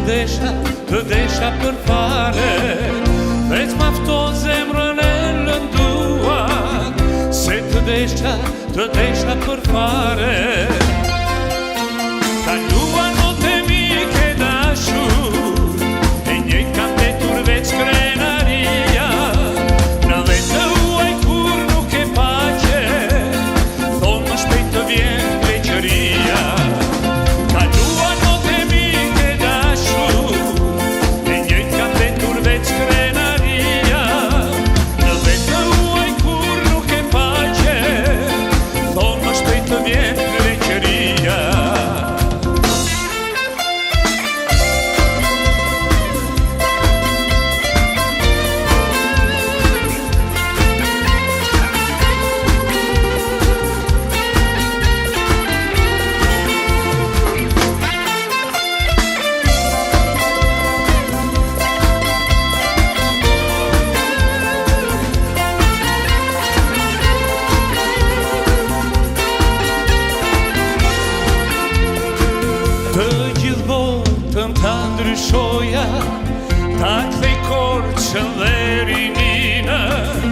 të desha për fare, veç mafto zemrën e lënduar, se të desha për fare. Kaluan notte mike dashur, e njëjt kam vetur veç krenaria, në vetë uaj kur nuk e pace, thonë më shpejt të vjen greqëria. Kaluan notte mike dashur, e njëjt kam vetur veç krenaria, në vetë uaj kur nuk e pace, thonë më shpejt të vjen greqëria. Të gjithë botën ta ndryshoja, ta kthej Korçën dhe Rininën,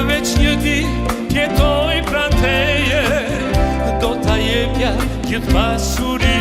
veç një ditë jetoj pranë teje, do ta jepja gjithë pasurinë.